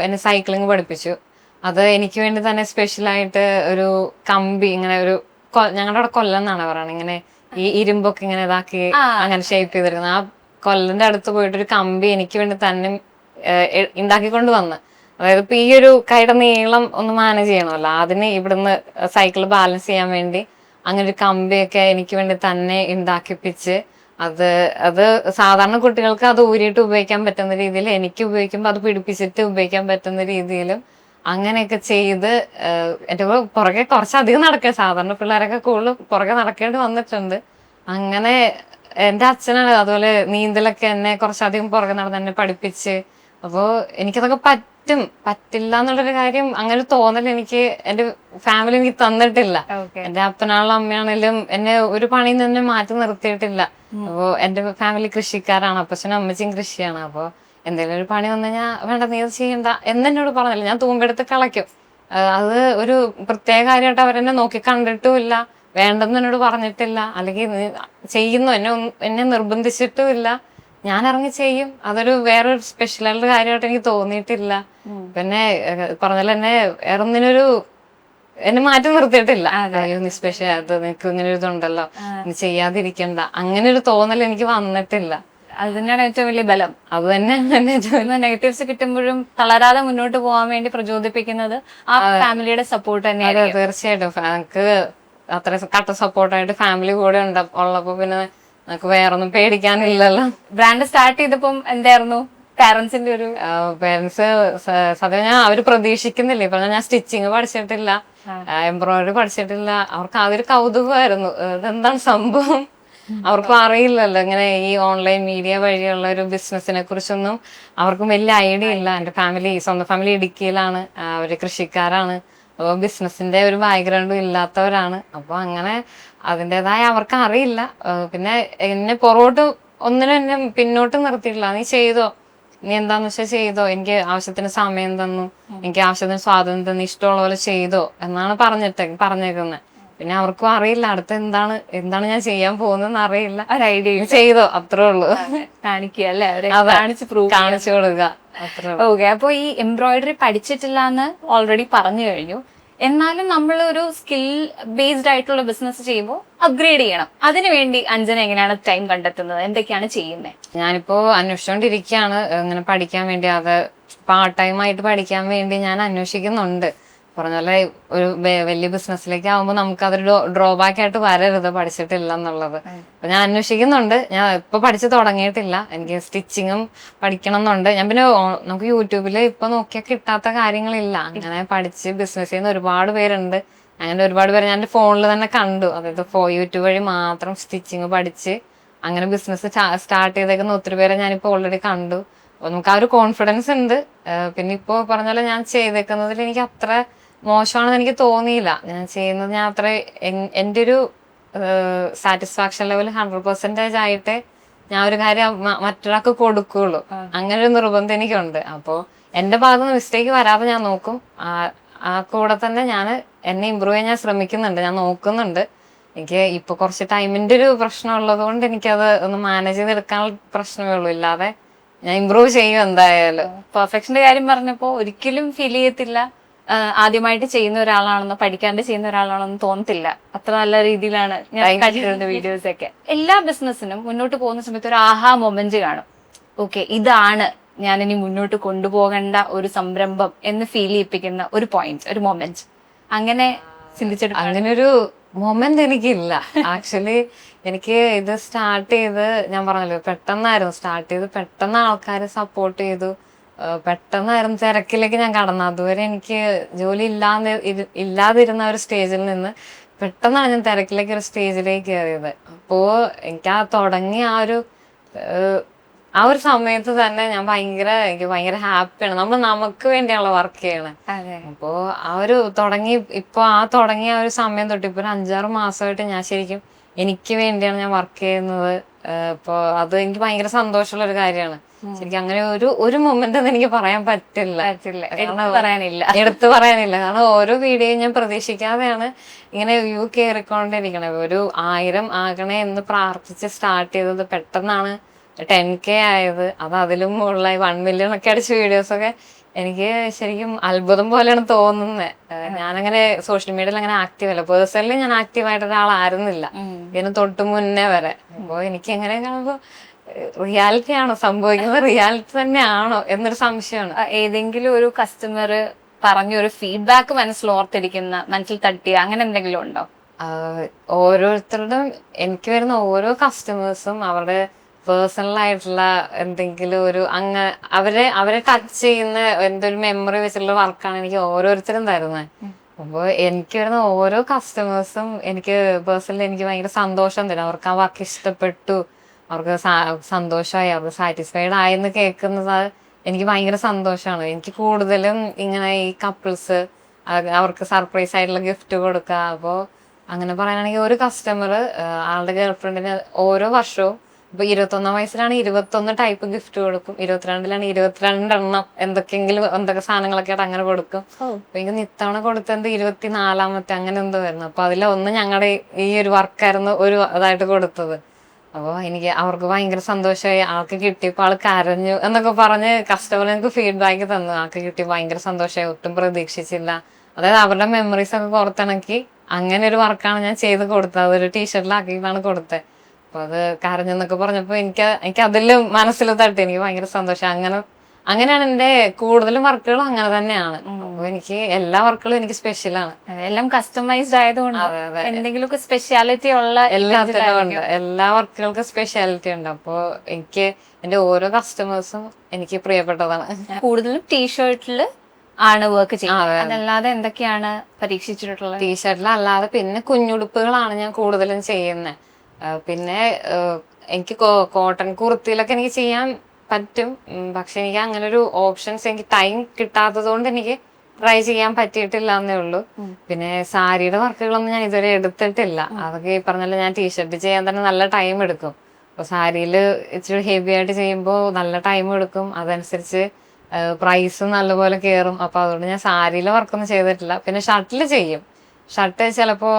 എന്നെ സൈക്ലിംഗ് പഠിപ്പിച്ചു. അത് എനിക്ക് വേണ്ടി തന്നെ സ്പെഷ്യലായിട്ട് ഒരു കമ്പി, ഇങ്ങനെ ഒരു ഞങ്ങളുടെ അവിടെ കൊല്ലം എന്നാണ് പറയുന്നത്, ഇങ്ങനെ ഈ ഇരുമ്പൊക്കെ ഇങ്ങനെ ഇതാക്കി അങ്ങനെ ഷേപ്പ് ചെയ്തിരിക്കുന്നത്. ആ കൊല്ലന്റെ അടുത്ത് പോയിട്ടൊരു കമ്പി എനിക്ക് വേണ്ടി തന്നെ ഉണ്ടാക്കിക്കൊണ്ട് വന്ന്. അതായത് ഇപ്പൊ ഈ ഒരു കൈയുടെ നീളം ഒന്ന് മാനേജ് ചെയ്യണമല്ലോ, അതിന് ഇവിടുന്ന് സൈക്കിൾ ബാലൻസ് ചെയ്യാൻ വേണ്ടി അങ്ങനെ ഒരു കമ്പിയൊക്കെ എനിക്ക് വേണ്ടി തന്നെ ഉണ്ടാക്കിപ്പിച്ച്, അത് സാധാരണ കുട്ടികൾക്ക് അത് ഊരിയിട്ട് ഉപയോഗിക്കാൻ പറ്റുന്ന രീതിയിൽ, എനിക്ക് ഉപയോഗിക്കുമ്പോൾ അത് പിടിപ്പിച്ചിട്ട് ഉപയോഗിക്കാൻ പറ്റുന്ന രീതിയിലും അങ്ങനെയൊക്കെ ചെയ്ത് എന്റെ പുറകെ കുറച്ചധികം നടക്കുക. സാധാരണ പിള്ളേരൊക്കെ കൂടുതൽ പുറകെ നടക്കേണ്ടി വന്നിട്ടുണ്ട്. അങ്ങനെ എന്റെ അച്ഛനാണ് അതുപോലെ നീന്തലൊക്കെ എന്നെ കുറച്ചധികം പുറകെ നടന്ന് എന്നെ പഠിപ്പിച്ച്. അപ്പോ എനിക്കതൊക്കെ പറ്റില്ല എന്നുള്ളൊരു കാര്യം, അങ്ങനെ ഒരു തോന്നൽ എനിക്ക് എന്റെ ഫാമിലി എനിക്ക് തന്നിട്ടില്ല. എന്റെ അപ്പനാണെങ്കിലും അമ്മയാണെങ്കിലും എന്നെ ഒരു പണിയിൽ നിന്ന് മാറ്റി നിർത്തിയിട്ടില്ല. അപ്പൊ എന്റെ ഫാമിലി കൃഷിക്കാരാണ്, അപ്പച്ചനും അമ്മച്ചിയും കൃഷിയാണ്. അപ്പൊ എന്തെങ്കിലും ഒരു പണി വന്നു കഴിഞ്ഞാൽ വേണ്ട നീ അത് ചെയ്യണ്ട എന്നോട് പറഞ്ഞില്ല. ഞാൻ തൂമ്പെടുത്ത് കളയ്ക്കും. അത് ഒരു പ്രത്യേക കാര്യമായിട്ട് അവരെന്നെ നോക്കി കണ്ടിട്ടുമില്ല, വേണ്ടെന്ന് എന്നോട് പറഞ്ഞിട്ടില്ല, അല്ലെങ്കിൽ ചെയ്യുന്നു എന്നെ നിർബന്ധിച്ചിട്ടുമില്ല. ഞാൻ ഇറങ്ങി ചെയ്യും. അതൊരു വേറൊരു സ്പെഷ്യലായിട്ട് കാര്യമായിട്ട് എനിക്ക് തോന്നിയിട്ടില്ല. പിന്നെ പറഞ്ഞാൽ എന്നെ വേറൊന്നിനൊരു എന്നെ മാറ്റി നിർത്തിയിട്ടില്ല. അയ്യോ നീ സ്പെഷ്യൽ അത് നിനക്ക് ഇങ്ങനെ ഒരു ഇതുണ്ടല്ലോ, നീ ചെയ്യാതിരിക്കണ്ട, അങ്ങനെ ഒരു തോന്നൽ എനിക്ക് വന്നിട്ടില്ല. അത് തന്നെയാണ് ഏറ്റവും വലിയ ബലം. അത് തന്നെ നെഗറ്റീവ്സ് കിട്ടുമ്പോഴും തളരാതെ മുന്നോട്ട് പോകാൻ വേണ്ടി പ്രചോദിപ്പിക്കുന്നത് ആ ഫാമിലിയുടെ സപ്പോർട്ട് തന്നെയാണ്. തീർച്ചയായിട്ടും എനിക്ക് അത്ര കട്ട സപ്പോർട്ടായിട്ട് ഫാമിലി കൂടെ ഉള്ളപ്പോ പിന്നെ നമുക്ക് വേറൊന്നും പേടിക്കാനില്ലല്ലോ. ബ്രാൻഡ് സ്റ്റാർട്ട് ചെയ്തപ്പം എന്തായിരുന്നു പാരന്റ്സിന്റെ ഒരു പേരൻസ്? സത്യം ഞാൻ അവര് പ്രതീക്ഷിക്കുന്നില്ല. ഇപ്പൊ ഞാൻ സ്റ്റിച്ചിങ് പഠിച്ചിട്ടില്ല, എംബ്രോയിഡറി പഠിച്ചിട്ടില്ല. അവർക്ക് അതൊരു കൗതുകമായിരുന്നു, ഇതെന്താണ് സംഭവം. അവർക്കും അറിയില്ലല്ലോ ഇങ്ങനെ ഈ ഓൺലൈൻ മീഡിയ വഴിയുള്ള ഒരു ബിസിനസിനെ കുറിച്ചൊന്നും അവർക്കും വലിയ ഐഡിയ ഇല്ല. എന്റെ സ്വന്തം ഫാമിലി ഇടുക്കിയിലാണ്, അവര് കൃഷിക്കാരാണ്. അപ്പോൾ ബിസിനസിന്റെ ഒരു ബാക്ക്ഗ്രൗണ്ടും ഇല്ലാത്തവരാണ്. അപ്പൊ അങ്ങനെ അതിൻ്റെതായ അവർക്ക് അറിയില്ല. പിന്നെ എന്നെ ഒന്നിനും എന്നെ പിന്നോട്ട് നിർത്തിയിട്ടില്ല. നീ ചെയ്തോ, നീ എന്താന്ന് വെച്ചാൽ ചെയ്തോ, എനിക്ക് ആവശ്യത്തിന് സമയം തന്നു, എനിക്ക് ആവശ്യത്തിന് സ്വാതന്ത്ര്യം തന്നു, ഇഷ്ടമുള്ള പോലെ ചെയ്തോ എന്നാണ് പറഞ്ഞേക്കുന്നത്. പിന്നെ അവർക്കും അറിയില്ല അടുത്ത് എന്താണ് ഞാൻ ചെയ്യാൻ പോകുന്നതെന്ന് അറിയില്ല. ഒരു ഐഡിയ ചെയ്തോ, അത്രേ ഉള്ളൂ. കാണിക്കുക അല്ലെ, കാണിച്ചു കൊടുക്കുക. ഓക്കെ. അപ്പൊ ഈ എംബ്രോയിഡറി പഠിച്ചിട്ടില്ല എന്ന് ഓൾറെഡി പറഞ്ഞു കഴിഞ്ഞു. എന്നാലും നമ്മൾ ഒരു സ്കിൽ ബേസ്ഡ് ആയിട്ടുള്ള ബിസിനസ് ചെയ്യുമ്പോൾ അപ്ഗ്രേഡ് ചെയ്യണം. അതിനുവേണ്ടി അഞ്ജന എങ്ങനെയാണ് ടൈം കണ്ടെത്തുന്നത്, എന്തൊക്കെയാണ് ചെയ്യുന്നത്? ഞാനിപ്പോ അന്വേഷിച്ചോണ്ടിരിക്കുകയാണ് ഇങ്ങനെ പഠിക്കാൻ വേണ്ടി. അത് പാർട്ട് ടൈം ആയിട്ട് പഠിക്കാൻ വേണ്ടി ഞാൻ അന്വേഷിക്കുന്നുണ്ട്. പറഞ്ഞാല് ഒരു വലിയ ബിസിനസ്സിലേക്ക് ആവുമ്പോൾ നമുക്ക് അതൊരു ഡ്രോബാക്ക് ആയിട്ട് വരരുത് പഠിച്ചിട്ടില്ല എന്നുള്ളത്. അപ്പൊ ഞാൻ അന്വേഷിക്കുന്നുണ്ട്. ഞാൻ ഇപ്പൊ പഠിച്ചു തുടങ്ങിയിട്ടില്ല. എനിക്ക് സ്റ്റിച്ചിങ്ങും പഠിക്കണം എന്നുണ്ട്. ഞാൻ പിന്നെ നമുക്ക് യൂട്യൂബില് ഇപ്പൊ നോക്കിയാൽ കിട്ടാത്ത കാര്യങ്ങളില്ല. അങ്ങനെ പഠിച്ച് ബിസിനസ് ചെയ്യുന്ന ഒരുപാട് പേരുണ്ട്. അങ്ങനെ ഒരുപാട് പേര് ഞാൻ എന്റെ ഫോണിൽ തന്നെ കണ്ടു. അതായത് യൂട്യൂബ് വഴി മാത്രം സ്റ്റിച്ചിങ് പഠിച്ച് അങ്ങനെ ബിസിനസ് സ്റ്റാർട്ട് ചെയ്തേക്കുന്ന ഒത്തിരി പേരെ ഞാനിപ്പോ ഓൾറെഡി കണ്ടു. അപ്പൊ നമുക്ക് ആ ഒരു കോൺഫിഡൻസ് ഉണ്ട്. പിന്നെ ഇപ്പോ പറഞ്ഞ പോലെ ഞാൻ ചെയ്തേക്കുന്നതിൽ എനിക്ക് അത്ര മോശമാണെന്ന് എനിക്ക് തോന്നിയില്ല. ഞാൻ ചെയ്യുന്നത് ഞാൻ അത്ര എൻ്റെ ഒരു സാറ്റിസ്ഫാക്ഷൻ ലെവൽ 100% ആയിട്ട് ഞാൻ ഒരു കാര്യം മറ്റൊരാൾക്ക് കൊടുക്കുള്ളൂ. അങ്ങനെ ഒരു നിർബന്ധം എനിക്കുണ്ട്. അപ്പോൾ എന്റെ ഭാഗത്ത് മിസ്റ്റേക്ക് വരാതെ ഞാൻ നോക്കും. ആ കൂടെ തന്നെ എന്നെ ഇമ്പ്രൂവ് ചെയ്യാൻ ഞാൻ ശ്രമിക്കുന്നുണ്ട്, ഞാൻ നോക്കുന്നുണ്ട്. എനിക്ക് ഇപ്പൊ കുറച്ച് ടൈമിന്റെ ഒരു പ്രശ്നം ഉള്ളത് കൊണ്ട് എനിക്കത് ഒന്ന് മാനേജ് ചെയ്തെടുക്കാനുള്ള പ്രശ്നമേ ഉള്ളൂ. ഇല്ലാതെ ഞാൻ ഇമ്പ്രൂവ് ചെയ്യും എന്തായാലും. പെർഫെക്ഷന്റെ കാര്യം പറഞ്ഞപ്പോ ഒരിക്കലും ഫീൽ ചെയ്യത്തില്ല ആദ്യമായിട്ട് ചെയ്യുന്ന ഒരാളാണെന്നോ പഠിക്കാണ്ട് ചെയ്യുന്ന ഒരാളാണെന്ന് തോന്നത്തില്ല. അത്ര നല്ല രീതിയിലാണ് ഞാൻ കണ്ടിരുന്ന വീഡിയോസ് ഒക്കെ. എല്ലാ ബിസിനസ്സിനും മുന്നോട്ട് പോകുന്ന സമയത്ത് ഒരു ആഹാ മൊമെന്റ് കാണും. ഓക്കെ, ഇതാണ് ഞാൻ ഇനി മുന്നോട്ട് കൊണ്ടുപോകേണ്ട ഒരു സംരംഭം എന്ന് ഫീൽ ചെയ്യിപ്പിക്കുന്ന ഒരു പോയിന്റ്, ഒരു മൊമെന്റ്. അങ്ങനെ ചിന്തിച്ചിട്ട് അങ്ങനെ ഒരു മൊമെന്റ് എനിക്കില്ല ആക്ച്വലി. എനിക്ക് ഇത് സ്റ്റാർട്ട് ചെയ്ത് ഞാൻ പറഞ്ഞല്ലോ പെട്ടെന്നായിരുന്നു സ്റ്റാർട്ട് ചെയ്ത്, പെട്ടെന്ന് ആൾക്കാർ സപ്പോർട്ട് ചെയ്തു, പെട്ടെന്നായിരുന്നു തിരക്കിലേക്ക് ഞാൻ കടന്നു. അതുവരെ എനിക്ക് ജോലി ഇല്ലാതിരുന്ന ഒരു സ്റ്റേജിൽ നിന്ന് പെട്ടെന്നാണ് ഞാൻ തിരക്കിലേക്ക് ഒരു സ്റ്റേജിലേക്ക് കയറിയത്. അപ്പോ എനിക്ക് തുടങ്ങിയ ആ ഒരു സമയത്ത് തന്നെ എനിക്ക് ഭയങ്കര ഹാപ്പിയാണ്. നമുക്ക് വേണ്ടിയാണല്ലോ വർക്ക് ചെയ്യണേ. അപ്പോ തുടങ്ങിയ ഒരു സമയം തൊട്ട് ഇപ്പൊ ഒരു 5-6 മാസമായിട്ട് ഞാൻ ശരിക്കും എനിക്ക് വേണ്ടിയാണ് ഞാൻ വർക്ക് ചെയ്യുന്നത്. ഇപ്പൊ അത് എനിക്ക് ഭയങ്കര സന്തോഷമുള്ള ഒരു കാര്യമാണ്. ശരിക്കും അങ്ങനെ ഒരു മൊമെന്റ് ഒന്നും എനിക്ക് പറയാൻ പറ്റില്ല, എടുത്തു പറയാനില്ല. കാരണം ഓരോ വീഡിയോയും ഞാൻ പ്രതീക്ഷിക്കാതെയാണ് ഇങ്ങനെ വ്യൂ കയറിക്കൊണ്ടിരിക്കണേ. ഒരു 1000 ആകണേ എന്ന് പ്രാർത്ഥിച്ച് സ്റ്റാർട്ട് ചെയ്തത് പെട്ടെന്നാണ് 10K ആയത്. അത് അതിലും മുകളിലായി 1 million ഒക്കെ അടിച്ച വീഡിയോസൊക്കെ എനിക്ക് ശരിക്കും അത്ഭുതം പോലെയാണ് തോന്നുന്നത്. ഞാനങ്ങനെ സോഷ്യൽ മീഡിയയിൽ അങ്ങനെ ആക്റ്റീവ് അല്ല. പേഴ്സണലി ഞാൻ ആക്റ്റീവായിട്ട് ഒരാളായിരുന്നില്ല ഇതിന് തൊട്ട് മുന്നേ വരെ. അപ്പൊ എനിക്ക് എങ്ങനെ കാണുമ്പോ റിയാലിറ്റി ആണോ സംഭവിക്കുന്നത്, റിയാലിറ്റി തന്നെയാണോ എന്നൊരു സംശയമാണ്. ഏതെങ്കിലും ഒരു കസ്റ്റമർ പറഞ്ഞൊരു ഫീഡ്ബാക്ക് മനസ്സിൽ തട്ടിയ അങ്ങനെ എന്തെങ്കിലും ഉണ്ടോ? ഓരോരുത്തരുടെയും എനിക്ക് വരുന്ന ഓരോ കസ്റ്റമേഴ്സും അവരുടെ പേഴ്സണൽ ആയിട്ടുള്ള എന്തെങ്കിലും അവരെ ടച്ച് ചെയ്യുന്ന എന്തൊരു മെമ്മറി വെച്ചിട്ടുള്ള വർക്കാണ് എനിക്ക് ഓരോരുത്തരും തരുന്നത്. അപ്പോൾ എനിക്ക് വരുന്ന ഓരോ കസ്റ്റമേഴ്സും എനിക്ക് പേഴ്സണലി എനിക്ക് ഭയങ്കര സന്തോഷം തരും. അവർക്ക് ആ വർക്ക് ഇഷ്ടപ്പെട്ടു, അവർക്ക് സന്തോഷമായി, അവർക്ക് സാറ്റിസ്ഫൈഡ് ആയെന്ന് കേൾക്കുന്നത് എനിക്ക് ഭയങ്കര സന്തോഷമാണ്. എനിക്ക് കൂടുതലും ഇങ്ങനെ ഈ കപ്പിൾസ് അവർക്ക് സർപ്രൈസ് ആയിട്ടുള്ള ഗിഫ്റ്റ് കൊടുക്കുക. അപ്പോൾ അങ്ങനെ പറയുകയാണെങ്കിൽ ഒരു കസ്റ്റമർ ആളുടെ ഗേൾഫ്രണ്ടിന് ഓരോ വർഷവും ഇപ്പൊ 21 വയസ്സിലാണ് 21 ടൈപ്പ് ഗിഫ്റ്റ് കൊടുക്കും, 22-ലാണ് 22 എന്തൊക്കെ സാധനങ്ങളൊക്കെ ആയിട്ട് അങ്ങനെ കൊടുക്കും. അപ്പൊ എനിക്ക് ഇത്തവണ കൊടുത്തത് 24-മത്തെ അങ്ങനെ എന്തോ ആയിരുന്നു. അപ്പൊ അതിലൊന്ന് ഞങ്ങളുടെ ഈ ഒരു വർക്കായിരുന്നു ഒരു അതായിട്ട് കൊടുത്തത്. അപ്പോൾ എനിക്ക് അവർക്ക് ഭയങ്കര സന്തോഷമായി. ആൾക്ക് കിട്ടിയപ്പോൾ ആൾ കരഞ്ഞു എന്നൊക്കെ പറഞ്ഞ് കസ്റ്റമർ എനിക്ക് ഫീഡ്ബാക്ക് തന്നു. ആൾക്ക് കിട്ടി ഭയങ്കര സന്തോഷമായി, ഒട്ടും പ്രതീക്ഷിച്ചില്ല. അതായത് അവരുടെ മെമ്മറീസ് ഒക്കെ പുറത്തിണക്കി അങ്ങനെ ഒരു വർക്കാണ് ഞാൻ ചെയ്ത് കൊടുത്തത്. അതൊരു ടീഷർട്ടിലാക്കിയിട്ടാണ് കൊടുത്തത്. അപ്പൊ അത് കരഞ്ഞെന്നൊക്കെ പറഞ്ഞപ്പോ എനിക്ക് അതിലും മനസ്സിൽ തട്ടി. എനിക്ക് ഭയങ്കര സന്തോഷം. അങ്ങനെയാണ് എന്റെ കൂടുതലും വർക്കുകളും അങ്ങനെ തന്നെയാണ്. അപ്പൊ എനിക്ക് എല്ലാ വർക്കുകളും എനിക്ക് സ്പെഷ്യലാണ്. എല്ലാം കസ്റ്റമൈസ്ഡ് ആയതുകൊണ്ട് എന്തെങ്കിലുമൊക്കെ സ്പെഷ്യാലിറ്റി ഉള്ള എല്ലാത്തിനും ഉണ്ട്, എല്ലാ വർക്കുകൾക്കും സ്പെഷ്യാലിറ്റി ഉണ്ട്. അപ്പൊ എനിക്ക് എന്റെ ഓരോ കസ്റ്റമേഴ്സും എനിക്ക് പ്രിയപ്പെട്ടതാണ്. കൂടുതലും ടീഷർട്ടില് ആണ് വർക്ക് ചെയ്യുന്നത്. അതല്ലാതെ എന്തൊക്കെയാണ് പരീക്ഷിച്ചിട്ടുള്ളത്? ടീഷർട്ടിലല്ലാതെ പിന്നെ കുഞ്ഞുടുപ്പുകളാണ് ഞാൻ കൂടുതലും ചെയ്യുന്നത്. പിന്നെ എനിക്ക് കോട്ടൺ കുർത്തിയിലൊക്കെ എനിക്ക് ചെയ്യാൻ പറ്റും. പക്ഷെ എനിക്ക് അങ്ങനെ ഒരു ഓപ്ഷൻസ് എനിക്ക് ടൈം കിട്ടാത്തത് കൊണ്ട് എനിക്ക് ട്രൈ ചെയ്യാൻ പറ്റിയിട്ടില്ല എന്നേ ഉള്ളൂ. പിന്നെ സാരിയുടെ വർക്കുകളൊന്നും ഞാൻ ഇതുവരെ എടുത്തിട്ടില്ല. അതൊക്കെ ഈ പറഞ്ഞാൽ ഞാൻ ടീഷർട്ട് ചെയ്യാൻ തന്നെ നല്ല ടൈം എടുക്കും. അപ്പൊ സാരിയിൽ ഇച്ചിരി ഹെവി ആയിട്ട് ചെയ്യുമ്പോൾ നല്ല ടൈം എടുക്കും. അതനുസരിച്ച് പ്രൈസും നല്ലപോലെ കയറും. അപ്പൊ അതുകൊണ്ട് ഞാൻ സാരിയിലെ വർക്കൊന്നും ചെയ്തിട്ടില്ല. പിന്നെ ഷർട്ടിൽ ചെയ്യും. ഷർട്ട് ചിലപ്പോൾ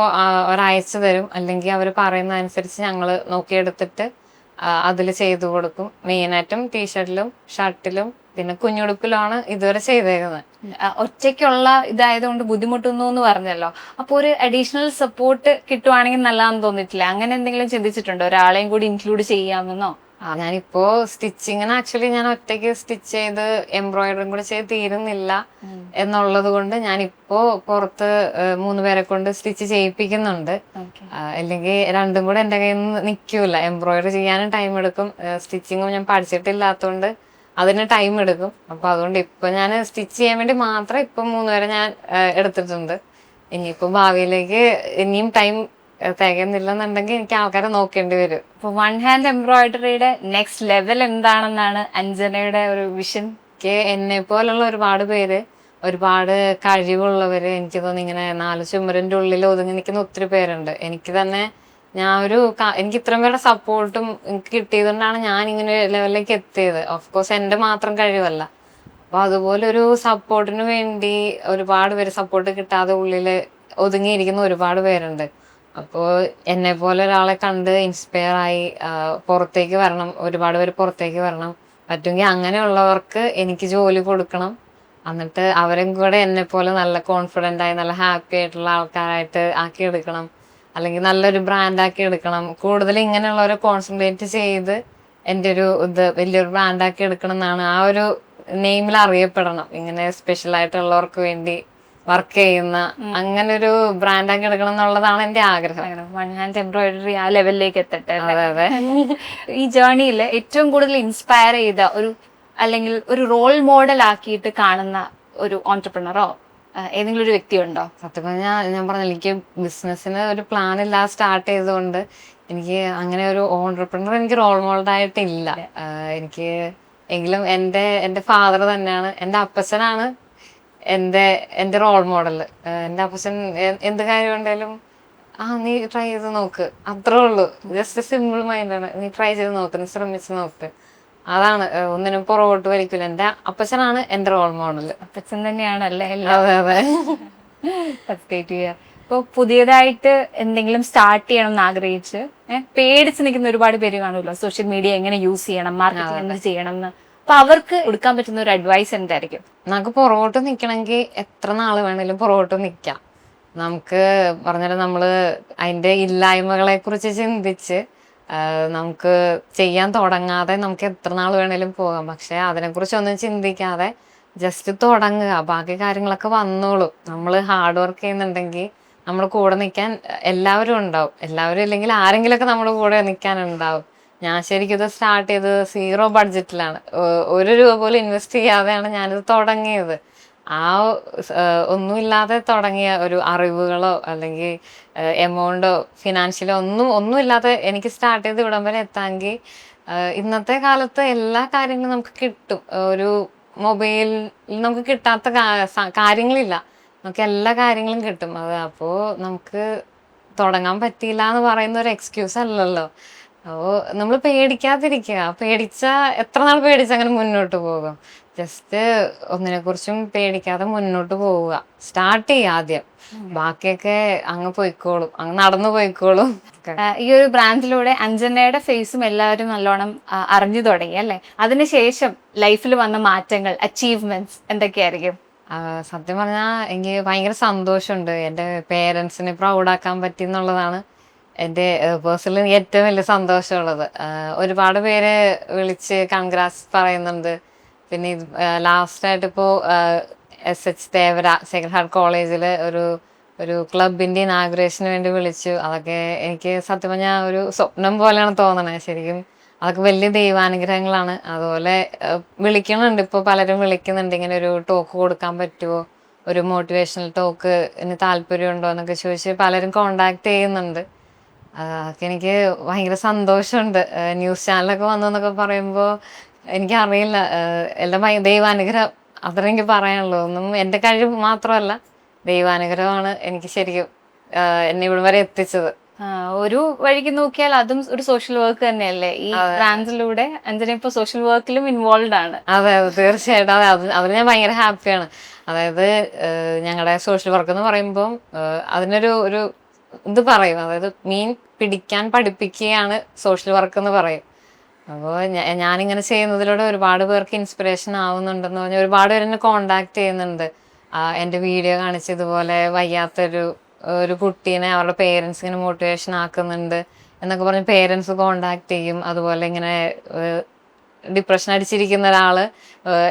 ഒരാഴ്ച തരും, അല്ലെങ്കിൽ അവർ പറയുന്ന അനുസരിച്ച് ഞങ്ങൾ നോക്കിയെടുത്തിട്ട് അതിൽ ചെയ്തു കൊടുക്കും. മെയിനായിട്ടും ടീഷർട്ടിലും ഷർട്ടിലും പിന്നെ കുഞ്ഞുടുപ്പിലാണ് ഇതുവരെ ചെയ്തേക്കുന്നത്. ഒറ്റയ്ക്കുള്ള ഇതായതുകൊണ്ട് ബുദ്ധിമുട്ടുന്നു എന്ന് പറഞ്ഞല്ലോ. അപ്പൊ ഒരു അഡീഷണൽ സപ്പോർട്ട് കിട്ടുവാണെങ്കിൽ നല്ലതാണെന്ന് തോന്നിയിട്ടില്ല? അങ്ങനെ എന്തെങ്കിലും ചിന്തിച്ചിട്ടുണ്ടോ, ഒരാളെയും കൂടി ഇൻക്ലൂഡ് ചെയ്യാമെന്നോ? ഞാനിപ്പോ സ്റ്റിച്ചിങ്ങിന് ആക്ച്വലി ഞാൻ ഒറ്റയ്ക്ക് സ്റ്റിച്ച് ചെയ്ത് എംബ്രോയിഡറിയും കൂടെ ചെയ്ത് തീരുന്നില്ല എന്നുള്ളത് കൊണ്ട് ഞാനിപ്പോ പുറത്ത് 3 പേരെ കൊണ്ട് സ്റ്റിച്ച് ചെയ്യിപ്പിക്കുന്നുണ്ട്. അല്ലെങ്കിൽ രണ്ടും കൂടെ എന്റെ കയ്യിൽ നിന്ന് നിൽക്കൂല. എംബ്രോയിഡറി ചെയ്യാനും ടൈം എടുക്കും, സ്റ്റിച്ചിങ്ങും ഞാൻ പഠിച്ചിട്ടില്ലാത്തതുകൊണ്ട് അതിന് ടൈം എടുക്കും. അപ്പൊ അതുകൊണ്ട് ഇപ്പൊ ഞാൻ സ്റ്റിച്ച് ചെയ്യാൻ വേണ്ടി മാത്രം ഇപ്പൊ 3 പേരെ ഞാൻ എടുത്തിട്ടുണ്ട്. ഇനിയിപ്പോ ഭാവിയിലേക്ക് ഇനിയും ടൈം തികയുന്നില്ലെന്നുണ്ടെങ്കിൽ എനിക്ക് ആൾക്കാരെ നോക്കേണ്ടി വരും. ഇപ്പൊ വൺ ഹാൻഡ് എംബ്രോയിഡറിയുടെ നെക്സ്റ്റ് ലെവൽ എന്താണെന്നാണ് അഞ്ജനയുടെ ഒരു വിഷൻ? എന്നെ പോലുള്ള ഒരുപാട് പേര്, ഒരുപാട് കഴിവുള്ളവര്, എനിക്ക് തോന്നുന്നു ഇങ്ങനെ 4 ചുമരിന്റെ ഉള്ളിൽ ഒതുങ്ങി നിൽക്കുന്ന ഒത്തിരി പേരുണ്ട്. എനിക്ക് തന്നെ എനിക്ക് ഇത്രയും പേരുടെ സപ്പോർട്ടും എനിക്ക് കിട്ടിയതുകൊണ്ടാണ് ഞാൻ ഇങ്ങനെ ലെവലിലേക്ക് എത്തിയത്. ഓഫ്കോഴ്സ് എന്റെ മാത്രം കഴിവല്ല. അപ്പൊ അതുപോലെ ഒരു സപ്പോർട്ടിന് വേണ്ടി ഒരുപാട് പേര് സപ്പോർട്ട് കിട്ടാതെ ഉള്ളില് ഒതുങ്ങിയിരിക്കുന്ന ഒരുപാട് പേരുണ്ട്. അപ്പോൾ എന്നെ പോലെ ഒരാളെ കണ്ട് ഇൻസ്പയർ ആയി പുറത്തേക്ക് വരണം, ഒരുപാട് പേര് പുറത്തേക്ക് വരണം. പറ്റുമെങ്കിൽ അങ്ങനെയുള്ളവർക്ക് എനിക്ക് ജോലി കൊടുക്കണം. എന്നിട്ട് അവരും കൂടെ എന്നെ പോലെ നല്ല കോൺഫിഡൻ്റ് ആയി നല്ല ഹാപ്പി ആയിട്ടുള്ള ആൾക്കാരായിട്ട് ആക്കി എടുക്കണം, അല്ലെങ്കിൽ നല്ലൊരു ബ്രാൻഡ് ആക്കി എടുക്കണം. കൂടുതൽ ഇങ്ങനെയുള്ളവരെ കോൺസെൻട്രേറ്റ് ചെയ്ത് എൻ്റെ ഒരു വലിയൊരു ബ്രാൻഡ് ആക്കി എടുക്കണം എന്നാണ്. ആ ഒരു നെയിമിൽ അറിയപ്പെടണം, ഇങ്ങനെ സ്പെഷ്യൽ ആയിട്ടുള്ളവർക്ക് വേണ്ടി വർക്ക് ചെയ്യുന്ന അങ്ങനെ ഒരു ബ്രാൻഡാക്കി എടുക്കണം എന്നുള്ളതാണ് എന്റെ ആഗ്രഹം. വൺ ഹാൻഡ് എംബ്രോയിഡറി ആ ലെവലിലേക്ക് എത്തട്ടെ. അതെ. ഈ ജേർണിയിൽ ഏറ്റവും കൂടുതൽ ഇൻസ്പയർ ചെയ്ത അല്ലെങ്കിൽ ഒരു റോൾ മോഡൽ ആക്കിയിട്ട് കാണുന്ന ഒരു ഓൺടർപ്രണറോ ഏതെങ്കിലും ഒരു വ്യക്തി ഉണ്ടോ? സത്യം പറഞ്ഞാൽ ഞാൻ പറഞ്ഞില്ല, എനിക്ക് ബിസിനസ്സിന് ഒരു പ്ലാൻ ഇല്ലാതെ സ്റ്റാർട്ട് ചെയ്തുകൊണ്ട് എനിക്ക് അങ്ങനെ ഒരു ഓൺടർപ്രണർ എനിക്ക് റോൾ മോഡലായിട്ടില്ല. എനിക്ക് എങ്കിലും എൻ്റെ ഫാദർ തന്നെയാണ്, എൻ്റെ അപ്പച്ചനാണ് എന്റെ റോൾ മോഡൽ. എൻ്റെ അപ്പച്ചൻ എന്ത് കാര്യം ഉണ്ടെങ്കിലും നീ ട്രൈ ചെയ്ത് നോക്ക്, അത്രേ ഉള്ളൂ. ജസ്റ്റ് സിമ്പിൾ മൈൻഡാണ്. നീ ട്രൈ ചെയ്ത് നോക്ക്, നീ ശ്രമിച്ച് നോക്ക്. അതാണ്, ഒന്നിനും പുറകോട്ട് വലിക്കില്ല. എൻ്റെ അപ്പച്ചനാണ് എൻ്റെ റോൾ മോഡൽ. അപ്പച്ചൻ തന്നെയാണല്ലേ? അതെ. ഇപ്പൊ പുതിയതായിട്ട് എന്തെങ്കിലും സ്റ്റാർട്ട് ചെയ്യണം എന്ന് ആഗ്രഹിച്ച് പേടിച്ച് നിൽക്കുന്ന ഒരുപാട് പേര് കാണുമല്ലോ, സോഷ്യൽ മീഡിയ എങ്ങനെ യൂസ് ചെയ്യണം, മാർക്കറ്റിംഗ് എന്ത് ചെയ്യണം എന്ന്. അപ്പൊ അവർക്ക് കൊടുക്കാൻ പറ്റുന്ന ഒരു അഡ്വൈസ് എന്തായിരിക്കും? നമുക്ക് പുറകോട്ട് നിൽക്കണമെങ്കിൽ എത്ര നാള് വേണേലും പുറകോട്ട് നിൽക്കാം. നമുക്ക് പറഞ്ഞാൽ നമ്മള് അതിന്റെ ഇല്ലായ്മകളെ കുറിച്ച് ചിന്തിച്ച് നമുക്ക് ചെയ്യാൻ തുടങ്ങാതെ നമുക്ക് എത്ര നാൾ വേണേലും പോകാം. പക്ഷെ അതിനെക്കുറിച്ച് ഒന്നും ചിന്തിക്കാതെ ജസ്റ്റ് തുടങ്ങുക, ബാക്കി കാര്യങ്ങളൊക്കെ വന്നോളും. നമ്മൾ ഹാർഡ് വർക്ക് ചെയ്യുന്നുണ്ടെങ്കിൽ നമ്മൾ കൂടെ നിൽക്കാൻ എല്ലാവരും ഉണ്ടാവും. എല്ലാവരും ഇല്ലെങ്കിൽ ആരെങ്കിലുമൊക്കെ നമ്മുടെ കൂടെ നിൽക്കാനുണ്ടാവും. ഞാൻ ശരിക്കും ഇത് സ്റ്റാർട്ട് ചെയ്തത് 0 ബഡ്ജറ്റിലാണ്. 1 രൂപ പോലും ഇൻവെസ്റ്റ് ചെയ്യാതെയാണ് ഞാനിത് തുടങ്ങിയത്. ഒന്നുമില്ലാതെ തുടങ്ങിയ ഒരു അറിവുകളോ അല്ലെങ്കിൽ എമൗണ്ടോ ഫിനാൻഷ്യലോ ഒന്നുമില്ലാതെ എനിക്ക് സ്റ്റാർട്ട് ചെയ്ത് ഇവിടം വരെ എത്താമെങ്കിൽ ഇന്നത്തെ കാലത്ത് എല്ലാ കാര്യങ്ങളും നമുക്ക് കിട്ടും. ഒരു മൊബൈലിൽ നമുക്ക് കിട്ടാത്ത കാര്യങ്ങളില്ല. നമുക്ക് എല്ലാ കാര്യങ്ങളും കിട്ടും. അപ്പോൾ നമുക്ക് തുടങ്ങാൻ പറ്റിയില്ല എന്ന് പറയുന്ന ഒരു എക്സ്ക്യൂസ് അല്ലല്ലോ. അപ്പോൾ നമ്മൾ പേടിക്കാതിരിക്കുക. എത്ര നാൾ പേടിച്ച അങ്ങനെ മുന്നോട്ട് പോകും. ജസ്റ്റ് ഒന്നിനെക്കുറിച്ചും പേടിക്കാതെ മുന്നോട്ട് പോവുക. സ്റ്റാർട്ട് ചെയ്യുക ആദ്യം. ബാക്കിയൊക്കെ അങ്ങ് പോയിക്കോളും, അങ്ങ് നടന്നു പോയിക്കോളും. ഈ ഒരു ബ്രാൻഡിലൂടെ അഞ്ജനയുടെ ഫേസും എല്ലാവരും നല്ലോണം അറിഞ്ഞു തുടങ്ങി അല്ലേ? അതിനുശേഷം ലൈഫിൽ വന്ന മാറ്റങ്ങൾ, അച്ചീവ്മെന്റ്സ് എന്തൊക്കെയായിരിക്കും? സത്യം പറഞ്ഞാൽ എനിക്ക് ഭയങ്കര സന്തോഷമുണ്ട്. എൻ്റെ പേരൻസിനെ പ്രൗഡാക്കാൻ പറ്റി എന്നുള്ളതാണ് എൻ്റെ പേഴ്സണലി ഏറ്റവും വലിയ സന്തോഷമുള്ളത്. ഒരുപാട് പേര് വിളിച്ച് കൺഗ്രാറ്റ്സ് പറയുന്നുണ്ട്. പിന്നെ ലാസ്റ്റായിട്ട് ഇപ്പോൾ SH തേവര സേക്രഡ് ഹാർട്ട് കോളേജിൽ ഒരു ക്ലബിൻ്റെ ഇനാഗുറേഷന് വേണ്ടി വിളിച്ചു. അതൊക്കെ എനിക്ക് സത്യം പറഞ്ഞാൽ ഒരു സ്വപ്നം പോലെയാണ് തോന്നണത്. ശരിക്കും അതൊക്കെ വലിയ ദൈവാനുഗ്രഹങ്ങളാണ്. അതുപോലെ വിളിക്കുന്നുണ്ട്, ഇപ്പോൾ പലരും വിളിക്കുന്നുണ്ട്, ഇങ്ങനെ ഒരു ടോക്ക് കൊടുക്കാൻ പറ്റുമോ, ഒരു മോട്ടിവേഷണൽ ടോക്ക് ഇനി താല്പര്യമുണ്ടോ എന്നൊക്കെ ചോദിച്ച് പലരും കോണ്ടാക്ട് ചെയ്യുന്നുണ്ട്. അതൊക്കെ എനിക്ക് ഭയങ്കര സന്തോഷമുണ്ട്. ന്യൂസ് ചാനലൊക്കെ വന്നു എന്നൊക്കെ പറയുമ്പോൾ എനിക്കറിയില്ല, എല്ലാം ദൈവാനുഗ്രഹം അത്രേ എനിക്ക് പറയാനുള്ളൂ. ഒന്നും എൻ്റെ കഴിവ് മാത്രമല്ല, ദൈവാനുഗ്രഹമാണ് എനിക്ക് ശരിക്കും എന്നെ ഇവിടെ വരെ എത്തിച്ചത്. ഒരു വഴിക്ക് നോക്കിയാൽ അതും ഒരു സോഷ്യൽ വർക്ക് തന്നെയല്ലേ? ഈ ബ്രാൻഡിലൂടെ അഞ്ജന ഇപ്പൊ സോഷ്യൽ വർക്കിലും ഇൻവോൾവ് ആണ്. അതെ, തീർച്ചയായിട്ടും. അതിന് ഞാൻ ഭയങ്കര ഹാപ്പിയാണ്. അതായത് ഞങ്ങളുടെ സോഷ്യൽ വർക്ക് എന്ന് പറയുമ്പോൾ അതിനൊരു ഇത് പറയും, അതായത് മീൻ പിടിക്കാൻ പഠിപ്പിക്കുകയാണ് സോഷ്യൽ വർക്ക് എന്ന് പറയും. അപ്പോൾ ഞാനിങ്ങനെ ചെയ്യുന്നതിലൂടെ ഒരുപാട് പേർക്ക് ഇൻസ്പിറേഷൻ ആവുന്നുണ്ടെന്ന് പറഞ്ഞാൽ ഒരുപാട് പേര് എന്നെ കോണ്ടാക്ട് ചെയ്യുന്നുണ്ട്. എൻ്റെ വീഡിയോ കാണിച്ച് ഇതുപോലെ വയ്യാത്തൊരു കുട്ടീനെ അവരുടെ പേരൻസ് ഇങ്ങനെ മോട്ടിവേഷൻ ആക്കുന്നുണ്ട് എന്നൊക്കെ പറഞ്ഞ് പേരൻസ് കോണ്ടാക്ട് ചെയ്യും. അതുപോലെ ഇങ്ങനെ ഡിപ്രഷൻ അടിച്ചിരിക്കുന്ന ഒരാള്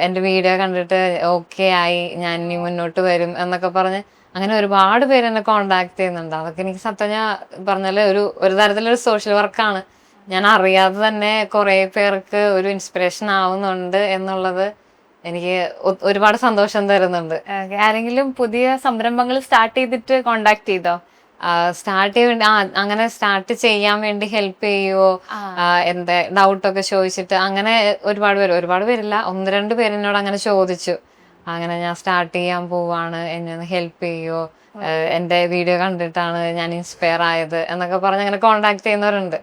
എൻ്റെ വീഡിയോ കണ്ടിട്ട് ഓക്കെ ആയി, ഞാൻ ഇനി മുന്നോട്ട് വരും എന്നൊക്കെ പറഞ്ഞ് അങ്ങനെ ഒരുപാട് പേര് എന്നെ കോണ്ടാക്ട് ചെയ്യുന്നുണ്ട്. അതൊക്കെ എനിക്ക് സത്യം ഞാൻ പറഞ്ഞാല് ഒരു തരത്തിലൊരു സോഷ്യൽ വർക്കാണ്. ഞാൻ അറിയാതെ തന്നെ കുറെ പേർക്ക് ഒരു ഇൻസ്പിറേഷൻ ആവുന്നുണ്ട് എന്നുള്ളത് എനിക്ക് ഒരുപാട് സന്തോഷം തരുന്നുണ്ട്. ആരെങ്കിലും പുതിയ സംരംഭങ്ങൾ സ്റ്റാർട്ട് ചെയ്തിട്ട് കോണ്ടാക്ട് ചെയ്തോ? അങ്ങനെ സ്റ്റാർട്ട് ചെയ്യാൻ വേണ്ടി ഹെൽപ്പ് ചെയ്യുവോ, എന്താ ഡൗട്ടൊക്കെ ചോദിച്ചിട്ട് അങ്ങനെ ഒരുപാട് പേരില്ല, 1-2 പേര് എന്നോട് അങ്ങനെ ചോദിച്ചു. അങ്ങനെ ഞാൻ സ്റ്റാർട്ട് ചെയ്യാൻ പോവാണ്, എന്നെ ഒന്ന് ഹെൽപ്പ് ചെയ്യുവോ, എൻ്റെ വീഡിയോ കണ്ടിട്ടാണ് ഞാൻ ഇൻസ്പയർ ആയത് എന്നൊക്കെ പറഞ്ഞ് അങ്ങനെ കോണ്ടാക്ട് ചെയ്യുന്നവരുണ്ട്.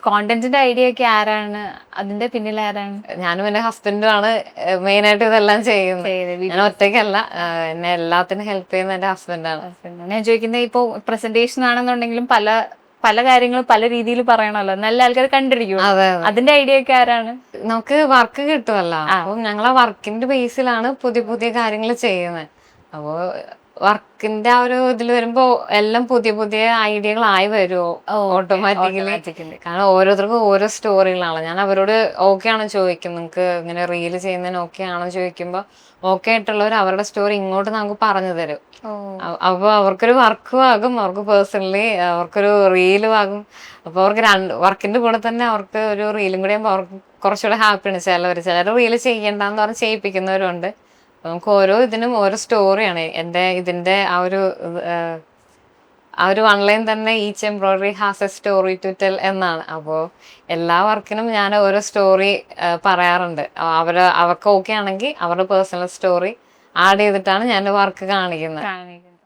കോണ്ടന്റിന്റെ ഐഡിയ ഒക്കെ ആരാണ്? അതിന്റെ പിന്നിൽ ആരാണ്? ഞാനും എൻ്റെ ഹസ്ബൻഡുമാണ് മെയിനായിട്ട് ഇതെല്ലാം ചെയ്യുന്നത്. ഞാൻ ഒറ്റയ്ക്കല്ല, എന്നെ എല്ലാത്തിനും ഹെൽപ്പ് ചെയ്യുന്ന എൻ്റെ ഹസ്ബൻഡാണ്. ഞാൻ ചോദിക്കുന്നത്, ഇപ്പൊ പ്രസന്റേഷൻ ആണെന്നുണ്ടെങ്കിലും പല കാര്യങ്ങളും പല രീതിയിൽ പറയണല്ലോ, നല്ല ആൾക്കാർ കണ്ടിരിക്കും. അതിന്റെ ഐഡിയ ഒക്കെ ആരാണ്? നമുക്ക് വർക്ക് കിട്ടുമല്ലോ, അപ്പൊ ഞങ്ങൾ ആ വർക്കിന്റെ ബേസിലാണ് പുതിയ കാര്യങ്ങൾ ചെയ്യുന്നത്. അപ്പോ വർക്കിന്റെ ആ ഒരു ഇതിൽ വരുമ്പോ എല്ലാം പുതിയ ഐഡിയകളായി വരുമോ ഓട്ടോമാറ്റിക്കലി. കാരണം ഓരോരുത്തർക്കും ഓരോ സ്റ്റോറികളാണ്. ഞാൻ അവരോട് ഓക്കെ ആണോ ചോദിക്കും, നിങ്ങൾക്ക് ഇങ്ങനെ റീല് ചെയ്യുന്നതിന് ഓക്കെ ആണോ ചോദിക്കുമ്പോൾ ഓക്കെ ആയിട്ടുള്ളവർ അവരുടെ സ്റ്റോറി ഇങ്ങോട്ട് നമുക്ക് പറഞ്ഞു തരും. അപ്പൊ അവർക്കൊരു വർക്കും ആകും, അവർക്ക് പേഴ്സണലി അവർക്കൊരു റീലും ആകും. അപ്പൊ അവർക്ക് വർക്കിന്റെ കൂടെ തന്നെ അവർക്ക് ഒരു റീലും കൂടെ ആകുമ്പോൾ അവർക്ക് കുറച്ചുകൂടെ ഹാപ്പിയാണ്. ചിലർ റീല് ചെയ്യണ്ടെന്ന് പറഞ്ഞ് ചെയ്യിപ്പിക്കുന്നവരുണ്ട്. നമുക്ക് ഓരോ ഇതിനും ഓരോ സ്റ്റോറിയാണ്. ഇതിന്റെ ആ ഒരു ഓൺലൈൻ തന്നെ each embroidery has a story to tell എന്നാണ്. അപ്പോൾ എല്ലാ വർക്കിനും ഞാൻ ഓരോ സ്റ്റോറി പറയാറുണ്ട്. അവർക്ക് ഓക്കെ ആണെങ്കിൽ അവരുടെ പേഴ്സണൽ സ്റ്റോറി ആഡ് ചെയ്തിട്ടാണ് ഞാൻ വർക്ക് കാണിക്കുന്നത്.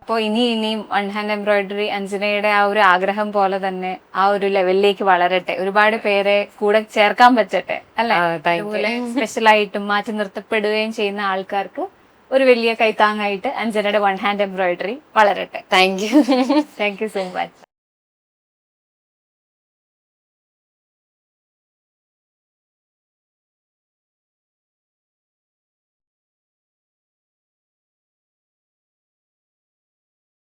അപ്പോൾ ഇനിയും വൺ ഹാൻഡ് എംബ്രോയിഡറി അഞ്ജനയുടെ ആ ഒരു ആഗ്രഹം പോലെ തന്നെ ആ ഒരു ലെവലിലേക്ക് വളരട്ടെ, ഒരുപാട് പേരെ കൂടെ ചേർക്കാൻ പറ്റട്ടെ അല്ലെ? അതുപോലെ സ്പെഷ്യലായിട്ടും മാറ്റി നിർത്തപ്പെടുകയും ചെയ്യുന്ന ആൾക്കാർക്ക് ഒരു വലിയ കൈത്താങ്ങായിട്ട് അഞ്ജനയുടെ വൺ ഹാൻഡ് എംബ്രോയിഡറി വളരട്ടെ. Thank you so much.